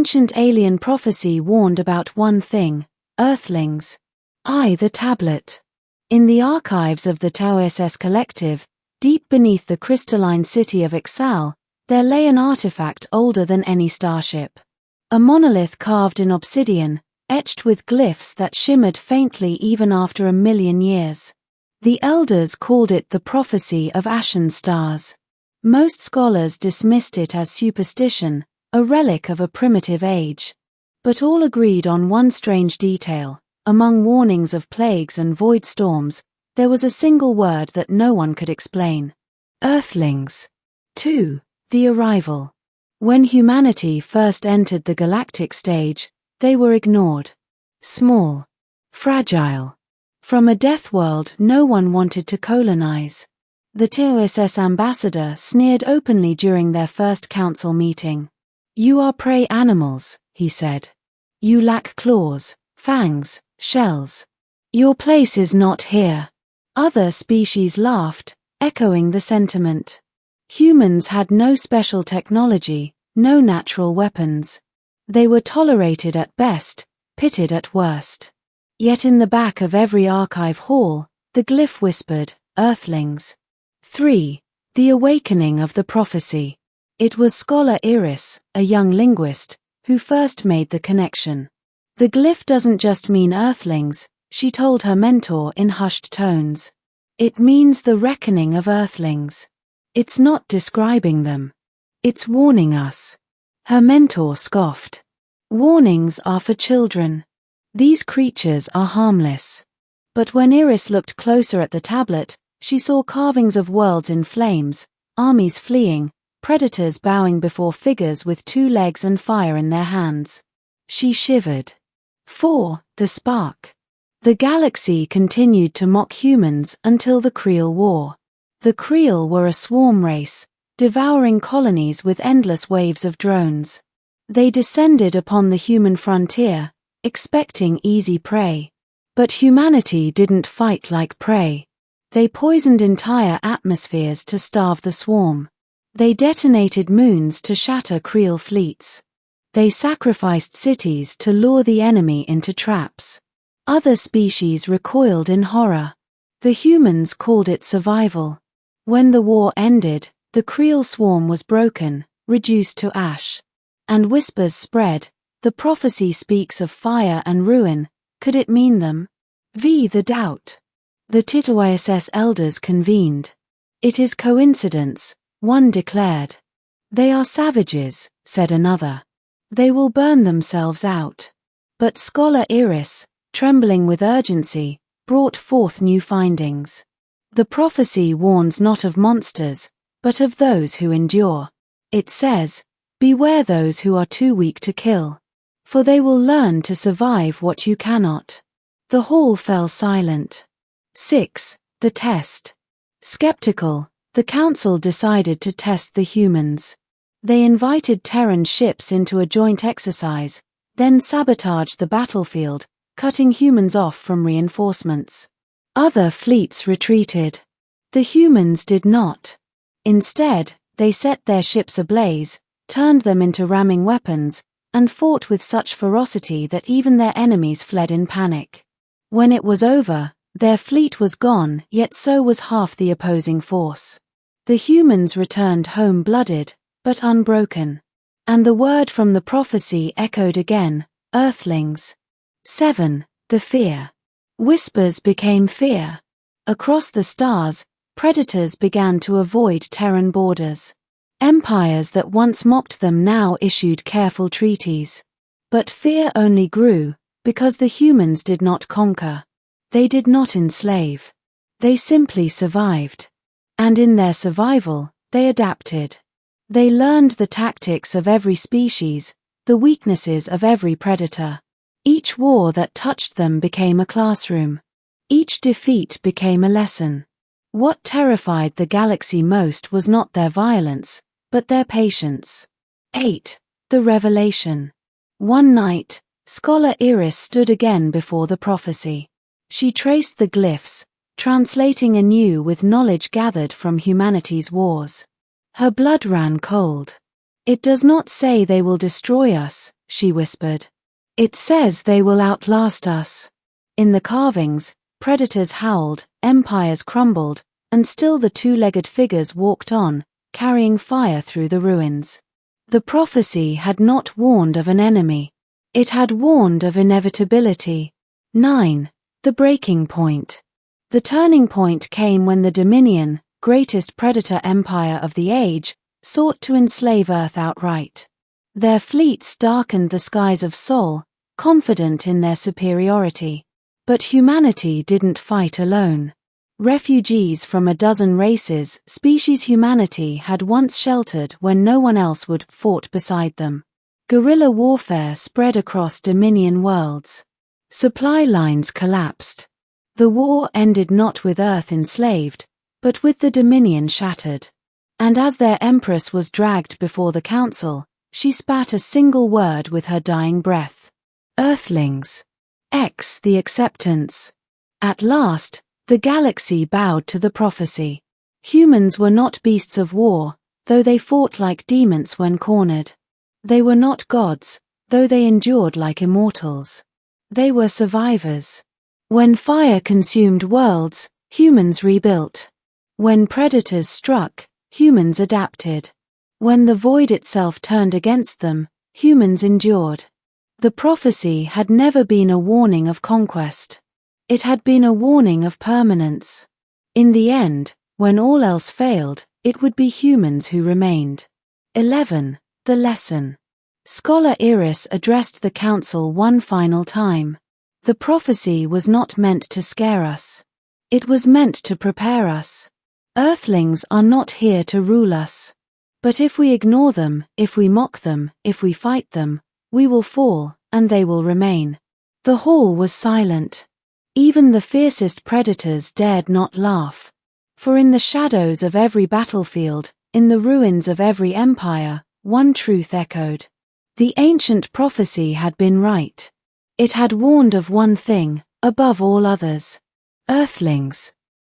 ancient alien prophecy warned about one thing: Earthlings. The tablet. In the archives of the TOSS Collective, deep beneath the crystalline city of Ixal, there lay an artifact older than any starship. A monolith carved in obsidian, etched with glyphs that shimmered faintly even after 1,000,000 years. The elders called it the prophecy of ashen stars. Most scholars dismissed it as superstition, a relic of a primitive age. But all agreed on one strange detail: among warnings of plagues and void storms, there was a single word that no one could explain: Earthlings. 2. The arrival. When humanity first entered the galactic stage, they were ignored. Small. Fragile. From a death world no one wanted to colonize. The TOSS ambassador sneered openly during their first council meeting. "You are prey animals," he said. "You lack claws, fangs, shells. Your place is not here." Other species laughed, echoing the sentiment. Humans had no special technology, no natural weapons. They were tolerated at best, pitied at worst. Yet in the back of every archive hall, the glyph whispered, Earthlings. 3. The awakening of the prophecy. It was scholar Iris, a young linguist, who first made the connection. "The glyph doesn't just mean Earthlings," she told her mentor in hushed tones. "It means the reckoning of Earthlings. It's not describing them. It's warning us." Her mentor scoffed. "Warnings are for children. These creatures are harmless." But when Iris looked closer at the tablet, she saw carvings of worlds in flames, armies fleeing, predators bowing before figures with 2 legs and fire in their hands. She shivered. 4. The spark. The galaxy continued to mock humans until the Creel War. The Creel were a swarm race, devouring colonies with endless waves of drones. They descended upon the human frontier, expecting easy prey. But humanity didn't fight like prey. They poisoned entire atmospheres to starve the swarm. They detonated moons to shatter Creel fleets. They sacrificed cities to lure the enemy into traps. Other species recoiled in horror. The humans called it survival. When the war ended, the Creel swarm was broken, reduced to ash. And whispers spread: the prophecy speaks of fire and ruin. Could it mean them? The doubt. The TOSS elders convened. "It is coincidence," one declared. "They are savages," said another. "They will burn themselves out." But scholar Iris, trembling with urgency, brought forth new findings. The prophecy warns not of monsters, but of those who endure. It says, "Beware those who are too weak to kill, for they will learn to survive what you cannot." The hall fell silent. 6. The test. Skeptical, the council decided to test the humans. They invited Terran ships into a joint exercise, then sabotaged the battlefield, cutting humans off from reinforcements. Other fleets retreated. The humans did not. Instead, they set their ships ablaze, turned them into ramming weapons, and fought with such ferocity that even their enemies fled in panic. When it was over, their fleet was gone, yet so was half the opposing force. The humans returned home blooded, but unbroken. And the word from the prophecy echoed again: Earthlings. 7. The fear. Whispers became fear. Across the stars, predators began to avoid Terran borders. Empires that once mocked them now issued careful treaties. But fear only grew, because the humans did not conquer. They did not enslave. They simply survived. And in their survival, they adapted. They learned the tactics of every species, the weaknesses of every predator. Each war that touched them became a classroom. Each defeat became a lesson. What terrified the galaxy most was not their violence, but their patience. 8. The revelation. One night, scholar Iris stood again before the prophecy. She traced the glyphs, translating anew with knowledge gathered from humanity's wars. Her blood ran cold. "It does not say they will destroy us," she whispered. "It says they will outlast us." In the carvings, predators howled, empires crumbled, and still the two-legged figures walked on, carrying fire through the ruins. The prophecy had not warned of an enemy. It had warned of inevitability. 9. The breaking point. The turning point came when the Dominion, greatest predator empire of the age, sought to enslave Earth outright. Their fleets darkened the skies of Sol, confident in their superiority. But humanity didn't fight alone. Refugees from a dozen races, species humanity had once sheltered when no one else would fought beside them. Guerrilla warfare spread across Dominion worlds. Supply lines collapsed. The war ended not with Earth enslaved, but with the Dominion shattered. And as their empress was dragged before the council, she spat a single word with her dying breath. Earthlings. The acceptance. At last, the galaxy bowed to the prophecy. Humans were not beasts of war, though they fought like demons when cornered. They were not gods, though they endured like immortals. They were survivors. When fire consumed worlds, humans rebuilt. When predators struck, humans adapted. When the void itself turned against them, humans endured. The prophecy had never been a warning of conquest. It had been a warning of permanence. In the end, when all else failed, it would be humans who remained. 11. The lesson. Scholar Iris addressed the council one final time. The prophecy was not meant to scare us. It was meant to prepare us. Earthlings are not here to rule us. But if we ignore them, if we mock them, if we fight them, we will fall, and they will remain. The hall was silent. Even the fiercest predators dared not laugh. For in the shadows of every battlefield, in the ruins of every empire, one truth echoed. The ancient prophecy had been right. It had warned of one thing, above all others. Earthlings.